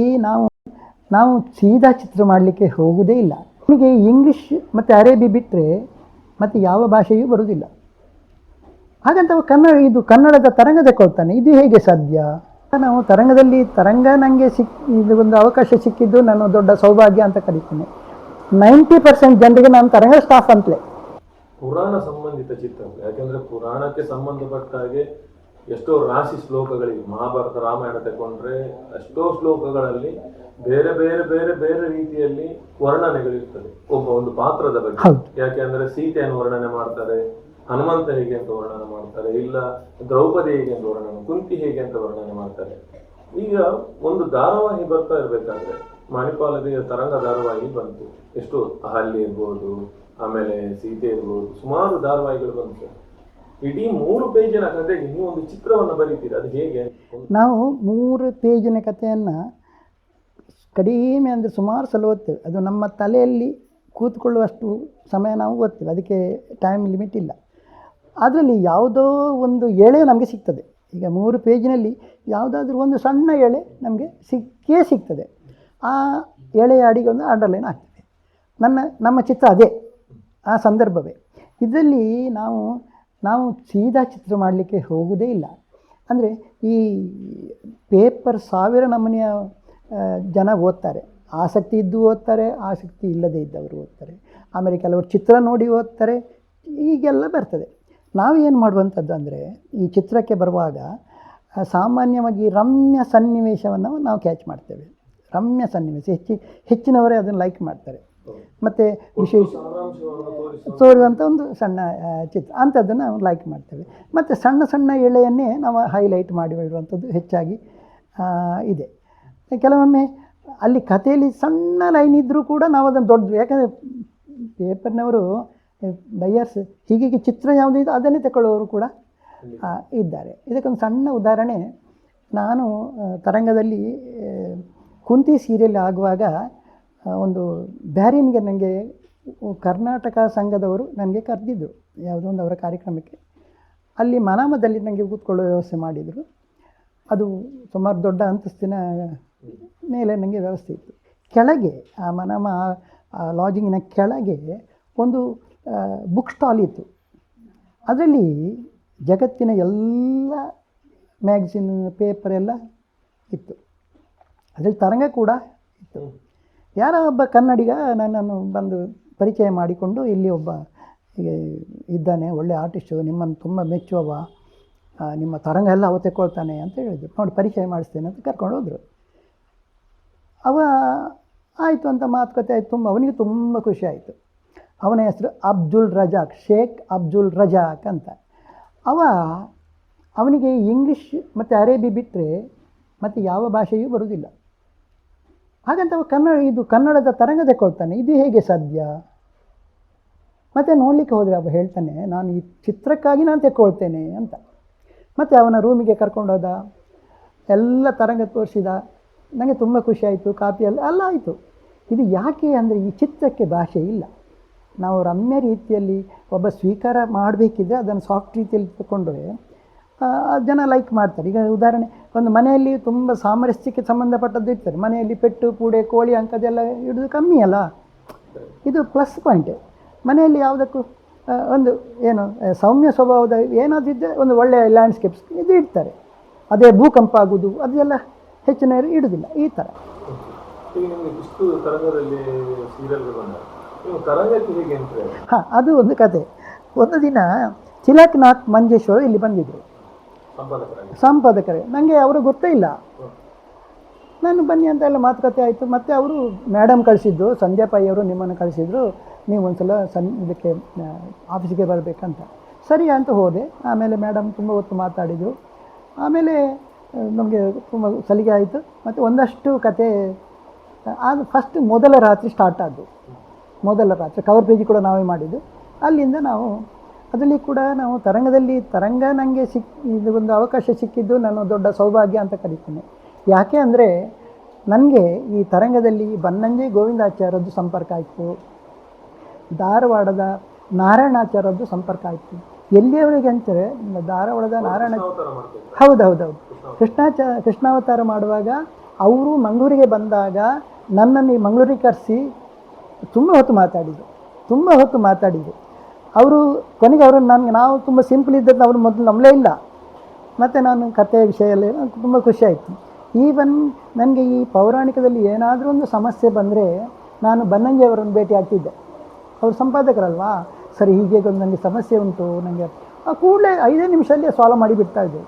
ಈ ನಾವು ಸೀದಾ ಚಿತ್ರ ಮಾಡಲಿಕ್ಕೆ ಹೋಗುವುದೇ ಇಲ್ಲ. ನಮಗೆ ಇಂಗ್ಲೀಷ್ ಮತ್ತು ಅರೇಬಿ ಬಿಟ್ಟರೆ ಮತ್ತು ಯಾವ ಭಾಷೆಯೂ ಬರುವುದಿಲ್ಲ. ಹಾಗಂತ ಕನ್ನಡದ ತರಂಗ ತಗೊಳ್ತಾನೆ, ಇದು ಹೇಗೆ ಸಾಧ್ಯ? ನಾವು ತರಂಗ ನನಗೆ ಇದು ಒಂದು ಅವಕಾಶ ಸಿಕ್ಕಿದ್ದು ನಾನು ದೊಡ್ಡ ಸೌಭಾಗ್ಯ ಅಂತ ಕರೀತೇನೆ. 90% ಜನರಿಗೆ ನಾನು ತರಂಗ ಸ್ಟಾಫ್ ಅಂತಲೇ. ಪುರಾಣ ಸಂಬಂಧಿತ ಚಿತ್ರ, ಯಾಕೆಂದ್ರೆ ಪುರಾಣಕ್ಕೆ ಸಂಬಂಧಪಟ್ಟ ಹಾಗೆ ಎಷ್ಟೋ ರಾಶಿ ಶ್ಲೋಕಗಳಿವೆ. ಮಹಾಭಾರತ ರಾಮಾಯಣ ತಗೊಂಡ್ರೆ ಎಷ್ಟೋ ಶ್ಲೋಕಗಳಲ್ಲಿ ಬೇರೆ ಬೇರೆ ಬೇರೆ ಬೇರೆ ರೀತಿಯಲ್ಲಿ ವರ್ಣನೆಗಳಿರ್ತದೆ ಒಂದು ಪಾತ್ರದ ಬಗ್ಗೆ. ಯಾಕೆಂದ್ರೆ ಸೀತೆಯನ್ನು ವರ್ಣನೆ ಮಾಡ್ತಾರೆ, ಹನುಮಂತ ಹೇಗೆ ಅಂತ ವರ್ಣನೆ ಮಾಡ್ತಾರೆ, ಇಲ್ಲ ದ್ರೌಪದಿ ಹೇಗೆ ಅಂತ ವರ್ಣನೆ, ಕುಂತಿ ಹೇಗೆ ಅಂತ ವರ್ಣನೆ ಮಾಡ್ತಾರೆ. ಈಗ ಒಂದು ಧಾರಾವಾಹಿ ಬರ್ತಾ ಇರ್ಬೇಕಾದ್ರೆ ಮಣಿಪಾಲದ ತರಂಗ ಧಾರಾವಾಹಿ ಬಂತು, ಎಷ್ಟು ಅಹಲ್ಯ ಇರ್ಬೋದು, ಆಮೇಲೆ ಸೀತೆ ಇರ್ಬೋದು, ಸುಮಾರು ಧಾರಾವಾಹಿಗಳು ಬಂತು. ಇಡೀ 3 ಪೇಜಿನ ಕಥೆಗೆ ನೀವು ಒಂದು ಚಿತ್ರವನ್ನು ಬರೀತೀರಿ, ಅದು ಹೇಗೆ? ನಾವು 3 ಪೇಜಿನ ಕಥೆಯನ್ನು ಕಡಿಮೆ ಅಂದರೆ ಸುಮಾರು ಸಲ ಓದ್ತೇವೆ. ಅದು ನಮ್ಮ ತಲೆಯಲ್ಲಿ ಕೂತ್ಕೊಳ್ಳುವಷ್ಟು ಸಮಯ ನಾವು ಓದ್ತೇವೆ, ಅದಕ್ಕೆ ಟೈಮ್ ಲಿಮಿಟ್ ಇಲ್ಲ. ಅದರಲ್ಲಿ ಯಾವುದೋ ಒಂದು ಎಳೆ ನಮಗೆ ಸಿಗ್ತದೆ. ಈಗ 3 ಪೇಜಿನಲ್ಲಿ ಯಾವುದಾದ್ರೂ ಒಂದು ಸಣ್ಣ ಎಳೆ ನಮಗೆ ಸಿಗ್ತದೆ. ಆ ಎಳೆಯ ಅಡಿಗೆ ಒಂದು ಅಂಡರ್ಲೈನ್ ಆಗ್ತದೆ. ನಮ್ಮ ಚಿತ್ರ ಅದೇ, ಆ ಸಂದರ್ಭವೇ. ಇದರಲ್ಲಿ ನಾವು ಸೀದಾ ಚಿತ್ರ ಮಾಡಲಿಕ್ಕೆ ಹೋಗುವುದೇ ಇಲ್ಲ. ಅಂದರೆ ಈ ಪೇಪರ್ 1000 ನಮೂನೆಯ ಜನ ಓದ್ತಾರೆ. ಆಸಕ್ತಿ ಇದ್ದು ಓದ್ತಾರೆ, ಆಸಕ್ತಿ ಇಲ್ಲದೇ ಇದ್ದವರು ಓದ್ತಾರೆ. ಆಮೇಲೆ ಕೆಲವರು ಚಿತ್ರ ನೋಡಿ ಓದ್ತಾರೆ, ಹೀಗೆಲ್ಲ ಬರ್ತದೆ. ನಾವೇನು ಮಾಡುವಂಥದ್ದು ಅಂದರೆ, ಈ ಚಿತ್ರಕ್ಕೆ ಬರುವಾಗ ಸಾಮಾನ್ಯವಾಗಿ ರಮ್ಯ ಸನ್ನಿವೇಶವನ್ನು ನಾವು ಕ್ಯಾಚ್ ಮಾಡ್ತೇವೆ. ರಮ್ಯ ಸನ್ನಿವೇಶ ಹೆಚ್ಚಿನವರೇ ಅದನ್ನು ಲೈಕ್ ಮಾಡ್ತಾರೆ. ಮತ್ತು ವಿಶೇಷ ತೋರುವಂಥ ಒಂದು ಸಣ್ಣ ಚಿತ್ರ ಅಂಥದ್ದನ್ನು ನಾವು ಲೈಕ್ ಮಾಡ್ತೇವೆ. ಮತ್ತು ಸಣ್ಣ ಸಣ್ಣ ಎಳೆಯನ್ನೇ ನಾವು ಹೈಲೈಟ್ ಮಾಡಿ ಇಡುವಂಥದ್ದು ಹೆಚ್ಚಾಗಿ ಇದೆ. ಕೆಲವೊಮ್ಮೆ ಅಲ್ಲಿ ಕಥೆಯಲ್ಲಿ ಸಣ್ಣ ಲೈನ್ ಇದ್ದರೂ ಕೂಡ ನಾವು ಅದನ್ನು ದೊಡ್ಡದು, ಯಾಕಂದರೆ ಪೇಪರ್ನವರು ಬೈಯರ್ಸ್ ಹೀಗೆ ಚಿತ್ರ ಯಾವುದಿದೆ ಅದನ್ನೇ ತಗೊಳ್ಳೋರು ಕೂಡ ಇದ್ದಾರೆ. ಇದಕ್ಕೊಂದು ಸಣ್ಣ ಉದಾಹರಣೆ, ನಾನು ತರಂಗದಲ್ಲಿ ಕುಂತಿ ಸೀರಿಯಲ್ ಆಗುವಾಗ ಒಂದು ಬ್ಯಾರಿನ್ಗೆ ನನಗೆ ಕರ್ನಾಟಕ ಸಂಘದವರು ನನಗೆ ಕರೆದಿದ್ದರು ಯಾವುದೋ ಒಂದು ಅವರ ಕಾರ್ಯಕ್ರಮಕ್ಕೆ. ಅಲ್ಲಿ ಮನಾಮದಲ್ಲಿ ನನಗೆ ಕೂತ್ಕೊಳ್ಳೋ ವ್ಯವಸ್ಥೆ ಮಾಡಿದರು. ಅದು ಸುಮಾರು ದೊಡ್ಡ ಅಂತಸ್ತಿನ ಮೇಲೆ ನನಗೆ ವ್ಯವಸ್ಥೆ ಇತ್ತು. ಕೆಳಗೆ ಆ ಮನಾಮ ಲಾಡ್ಜಿಂಗಿನ ಕೆಳಗೆ ಒಂದು ಬುಕ್ ಸ್ಟಾಲ್ ಇತ್ತು. ಅದರಲ್ಲಿ ಜಗತ್ತಿನ ಎಲ್ಲ ಮ್ಯಾಗ್ಝಿನ್ ಪೇಪರ್ ಎಲ್ಲ ಇತ್ತು. ಅದರಲ್ಲಿ ತರಂಗ ಕೂಡ ಇತ್ತು. ಯಾರೋ ಒಬ್ಬ ಕನ್ನಡಿಗ ನನ್ನನ್ನು ಬಂದು ಪರಿಚಯ ಮಾಡಿಕೊಂಡು, ಇಲ್ಲಿ ಒಬ್ಬ ಇದ್ದಾನೆ, ಒಳ್ಳೆ ಆರ್ಟಿಸ್ಟು, ನಿಮ್ಮನ್ನು ತುಂಬ ಮೆಚ್ಚುವವ, ನಿಮ್ಮ ತರಂಗ ಎಲ್ಲ ಅವ ತೆಕ್ಕೊಳ್ತಾನೆ ಅಂತ ಹೇಳಿದ್ರು. ನೋಡಿ ಪರಿಚಯ ಮಾಡಿಸ್ತೇನೆ ಅಂತ ಕರ್ಕೊಂಡು ಹೋದರು. ಅವ ಆಯಿತು ಅಂತ ಮಾತುಕತೆ ಆಯಿತು. ಅವನಿಗೆ ತುಂಬ ಖುಷಿ ಆಯಿತು. ಅವನ ಹೆಸರು ಅಬ್ದುಲ್ ರಜಾಕ್, ಶೇಖ್ ಅಬ್ದುಲ್ ರಜಾಕ್ ಅಂತ. ಅವನಿಗೆ ಇಂಗ್ಲೀಷ್ ಮತ್ತು ಅರೇಬಿ ಬಿಟ್ಟರೆ ಮತ್ತು ಯಾವ ಭಾಷೆಯೂ ಬರುವುದಿಲ್ಲ. ಹಾಗಂತ ಕನ್ನಡದ ತರಂಗ ತಗೊಳ್ತಾನೆ, ಇದು ಹೇಗೆ ಸಾಧ್ಯ? ಮತ್ತು ನೋಡಲಿಕ್ಕೆ ಹೋದರೆ ಅವ ಹೇಳ್ತಾನೆ, ನಾನು ಈ ಚಿತ್ರಕ್ಕಾಗಿ ನಾನು ತೆಕ್ಕೊಳ್ತೇನೆ ಅಂತ. ಮತ್ತು ಅವನ ರೂಮಿಗೆ ಕರ್ಕೊಂಡೋದ, ಎಲ್ಲ ತರಂಗ ತೋರಿಸಿದ. ನನಗೆ ತುಂಬ ಖುಷಿ ಆಯಿತು. ಕಾಪಿಯೆಲ್ಲ ಆಯಿತು. ಇದು ಯಾಕೆ ಅಂದರೆ, ಈ ಚಿತ್ರಕ್ಕೆ ಭಾಷೆ ಇಲ್ಲ. ನಾವು ರಮ್ಯ ರೀತಿಯಲ್ಲಿ ಒಬ್ಬ ಸ್ವೀಕಾರ ಮಾಡಬೇಕಿದ್ರೆ ಅದನ್ನು ಸಾಫ್ಟ್ ರೀತಿಯಲ್ಲಿ ತಗೊಂಡ್ರೆ ಜನ ಲೈಕ್ ಮಾಡ್ತಾರೆ. ಈಗ ಉದಾಹರಣೆ, ಒಂದು ಮನೆಯಲ್ಲಿ ತುಂಬ ಸಾಮರಸ್ಯಕ್ಕೆ ಸಂಬಂಧಪಟ್ಟದ್ದು ಇರ್ತಾರೆ. ಮನೆಯಲ್ಲಿ ಪೆಟ್ಟು ಪೂಡೆ ಕೋಳಿ ಅಂಕದೆಲ್ಲ ಇಡೋದು ಕಮ್ಮಿ ಅಲ್ಲ, ಇದು ಪ್ಲಸ್ ಪಾಯಿಂಟ್. ಮನೆಯಲ್ಲಿ ಯಾವುದಕ್ಕೂ ಒಂದು ಏನು ಸೌಮ್ಯ ಸ್ವಭಾವದ ಏನಾದರೂ ಇದ್ದರೆ ಒಂದು ಒಳ್ಳೆಯ ಲ್ಯಾಂಡ್ಸ್ಕೇಪ್ಸ್ ಇದು ಇಡ್ತಾರೆ. ಅದೇ ಭೂಕಂಪ ಆಗೋದು ಅದೆಲ್ಲ ಹೆಚ್ಚಿನ ಇಡೋದಿಲ್ಲ. ಈ ಥರ ಹಾಂ, ಅದು ಒಂದು ಕತೆ. ಒಂದು ದಿನ ತಿಲಕ್ನಾಥ್ ಮಂಜೇಶ್ವರ್ ಇಲ್ಲಿ ಬಂದಿದ್ದರು ಸಂಪಾದಕರೇ. ನನಗೆ ಅವರು ಗೊತ್ತೇ ಇಲ್ಲ. ನಾನು ಬನ್ನಿ ಅಂತ ಎಲ್ಲ ಮಾತುಕತೆ ಆಯಿತು. ಮತ್ತು ಅವರು ಮೇಡಮ್ ಕಳಿಸಿದ್ದು, ಸಂಧ್ಯಾ ಪೈ ಅವರು ನಿಮ್ಮನ್ನು ಕಳಿಸಿದ್ರು, ನೀವು ಒಂದು ಸಲ ಇದಕ್ಕೆ ಆಫೀಸಿಗೆ ಬರಬೇಕಂತ. ಸರಿ ಅಂತ ಹೋದೆ. ಆಮೇಲೆ ಮೇಡಮ್ ತುಂಬ ಹೊತ್ತು ಮಾತಾಡಿದರು. ಆಮೇಲೆ ನಮಗೆ ತುಂಬ ಸಲಿಗೆ ಆಯಿತು. ಮತ್ತು ಒಂದಷ್ಟು ಕತೆ ಅದು ಫಸ್ಟ್ ಮೊದಲ ರಾತ್ರಿ ಸ್ಟಾರ್ಟ್ ಆದವು. ಮೊದಲ ರಾತ್ರಿ ಕವರ್ ಪೇಜ್ ಕೂಡ ನಾವೇ ಮಾಡಿದ್ದು. ಅಲ್ಲಿಂದ ನಾವು ಅದರಲ್ಲಿ ಕೂಡ ನಾವು ತರಂಗ ನನಗೆ ಇದು ಒಂದು ಅವಕಾಶ ಸಿಕ್ಕಿದ್ದು ನಾನು ದೊಡ್ಡ ಸೌಭಾಗ್ಯ ಅಂತ ಕರೀತೇನೆ. ಯಾಕೆ ಅಂದರೆ, ನನಗೆ ಈ ತರಂಗದಲ್ಲಿ ಬನ್ನಂಜೆ ಗೋವಿಂದಾಚಾರ್ಯದ್ದು ಸಂಪರ್ಕ ಆಯಿತು, ಧಾರವಾಡದ ನಾರಾಯಣಾಚಾರ್ಯದ್ದು ಸಂಪರ್ಕ ಆಯಿತು. ಎಲ್ಲಿಯವರೆಗೆ ಅಂತಾರೆ, ಧಾರವಾಡದ ನಾರಾಯಣ ಹೌದೌದೌದು ಕೃಷ್ಣಾವತಾರ ಮಾಡುವಾಗ ಅವರು ಮಂಗಳೂರಿಗೆ ಬಂದಾಗ ನನ್ನನ್ನು ಈ ಮಂಗಳೂರಿಗೆ ಕರೆಸಿ ತುಂಬ ಹೊತ್ತು ಮಾತಾಡಿದರು. ಅವರು ಕೊನೆಗೆ ಅವರು ನಾವು ತುಂಬ ಸಿಂಪಲ್ ಇದ್ದದ್ದು ಅವರು ಮೊದಲು ನಂಬಲೇ ಇಲ್ಲ. ಮತ್ತು ನಾನು ಕಥೆಯ ವಿಷಯ ಎಲ್ಲ ತುಂಬ ಖುಷಿಯಾಯಿತು. ಈವನ್ ನನಗೆ ಈ ಪೌರಾಣಿಕದಲ್ಲಿ ಏನಾದರೂ ಒಂದು ಸಮಸ್ಯೆ ಬಂದರೆ ನಾನು ಬನ್ನಂಜೆ ಅವರನ್ನು ಭೇಟಿ ಆಗ್ತಿದ್ದೆ. ಅವರು ಸಂಪಾದಕರಲ್ವಾ, ಸರಿ ಹೀಗೆ ಒಂದು ನನಗೆ ಸಮಸ್ಯೆ ಉಂಟು, ನನಗೆ ಕೂಡಲೇ 5 ನಿಮಿಷದಲ್ಲಿ ಸಾಲ್ವ್ ಮಾಡಿಬಿಡ್ತಾ ಇದ್ದೆ.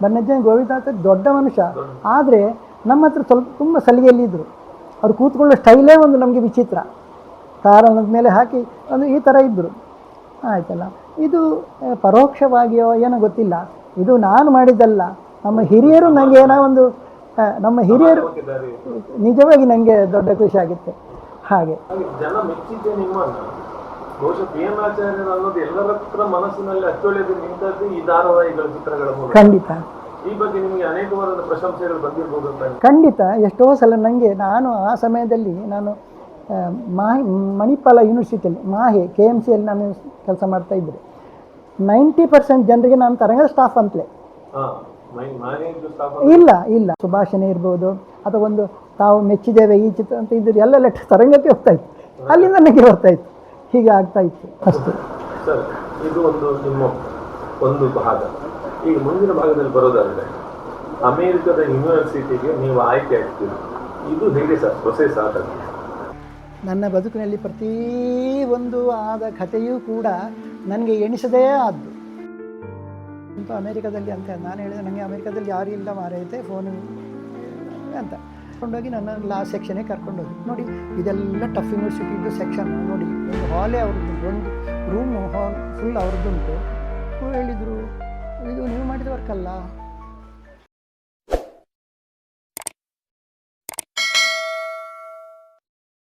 ಬನ್ನಂಜೆ ಗೋವಿಂದಾಚಾರ್ಯ ದೊಡ್ಡ ಮನುಷ್ಯ, ಆದರೆ ನಮ್ಮ ಹತ್ರ ಸ್ವಲ್ಪ ತುಂಬ ಸಲಿಗೆಯಲ್ಲಿದ್ದರು. ಅವ್ರು ಕೂತ್ಕೊಳ್ಳೋ ಸ್ಟೈಲೇ ಒಂದು ನಮಗೆ ವಿಚಿತ್ರ, ಕಾರಣದ ಮೇಲೆ ಹಾಕಿ ಒಂದು ಈ ಥರ ಇದ್ದರು. ಆಯಿತಲ್ಲ, ಇದು ಪರೋಕ್ಷವಾಗಿಯೋ ಏನೋ ಗೊತ್ತಿಲ್ಲ, ಇದು ನಾನು ಮಾಡಿದ್ದಲ್ಲ. ನಮ್ಮ ಹಿರಿಯರು ನನಗೆ ಏನೋ ಒಂದು ನಮ್ಮ ಹಿರಿಯರು ನಿಜವಾಗಿ ನನಗೆ ದೊಡ್ಡ ಖುಷಿ ಆಗುತ್ತೆ. ಹಾಗೆ ಜನ ಮೆಚ್ಚಿದ್ದೆ ನಿಮ್ಮನ್ನ. ಬಹುಶಃ PM ಆಚಾರ್ಯರು ಅನ್ನೋದು ಎಲ್ಲರ ಹತ್ರ ಮನಸ್ಸಿನಲ್ಲಿ ಅಚ್ಚೊಳೆದು ನಿಂತದ್ದು ಈ ಧಾರಾವಾಹಿಗಳ ಚಿತ್ರಗಳ ಮೂಲಕ. ಖಂಡಿತ ಈ ಬಗ್ಗೆ ನಿಮಗೆ ಅನೇಕ ವಾರದ ಪ್ರಶಂಸೆಗಳು ಬಂದಿರ್ಬೋದು ಅಂತ. ಖಂಡಿತ ಎಷ್ಟೋ ಸಲ ನನಗೆ, ನಾನು ಆ ಸಮಯದಲ್ಲಿ ನಾನು ಮಣಿಪಾಲ ಯೂನಿವರ್ಸಿಟಿಯಲ್ಲಿ KMCಯಲ್ಲಿ ನಾನು ಕೆಲಸ ಮಾಡ್ತಾಯಿದ್ದೆ. 90% ಜನರಿಗೆ ನಾನು ತರಂಗ ಸ್ಟಾಫ್ ಅಂತಲೇ ಇಲ್ಲ ಸುಭಾಷಣೆ ಇರ್ಬೋದು ಅಥವಾ ಒಂದು ತಾವು ಮೆಚ್ಚಿದ್ದೇವೆ ಈ ಚಿತ್ರ ಅಂತ ಇದ್ದರೆ ಎಲ್ಲ ಲೆಟ್ರ್ ತರಂಗಕ್ಕೆ ಹೋಗ್ತಾಯಿತ್ತು, ಅಲ್ಲಿಂದ ನನಗೆ ಬರ್ತಾಯಿತ್ತು, ಹೀಗೆ ಆಗ್ತಾಯಿತ್ತು ಅಷ್ಟೇ. ಸರ್, ಇದು ನಿಮ್ಮ ಒಂದು ಭಾಗ. ಈಗ ಮುಂದಿನ ಭಾಗದಲ್ಲಿ ಬರೋದಾದರೆ ಅಮೇರಿಕದ ಯೂನಿವರ್ಸಿಟಿಗೆ ನೀವು ಆಯ್ಕೆ ಆಗ್ತೀರಿ. ಇದು ಹೇಗೆ ಸರ್ ಪ್ರೊಸೆಸ್ ಆದಾಗ? ನನ್ನ ಬದುಕಿನಲ್ಲಿ ಪ್ರತಿಯೊಂದು ಆದ ಕಥೆಯೂ ಕೂಡ ನನಗೆ ಎಣಿಸದೇ ಆದ್ದು. ಅಂತ ಅಮೇರಿಕಾದಲ್ಲಿ ಅಂತ ನಾನು ಹೇಳಿದೆ, ನನಗೆ ಅಮೇರಿಕಾದಲ್ಲಿ ಯಾರೂ ಇಲ್ಲ ಮಾರೈತೆ ಫೋನು ಅಂತ ಕರ್ಕೊಂಡೋಗಿ ನನ್ನ ಲಾ ಸೆಕ್ಷನ್ಗೆ ಕರ್ಕೊಂಡೋಗಿ. ನೋಡಿ, ಇದೆಲ್ಲ ಟಫ್ ಯೂನಿವರ್ಸಿಟಿದು ಸೆಕ್ಷನ್ ನೋಡಿ, ಒಂದು ಹಾಲೇ ಅವ್ರದ್ದು, ಒಂದು ರೂಮು ಹಾಲ್ ಫುಲ್ ಅವ್ರದ್ದುಂಟು. ಹೇಳಿದರು, ಇದು ನೀವು ಮಾಡಿದ ವರ್ಕ್ ಅಲ್ಲ,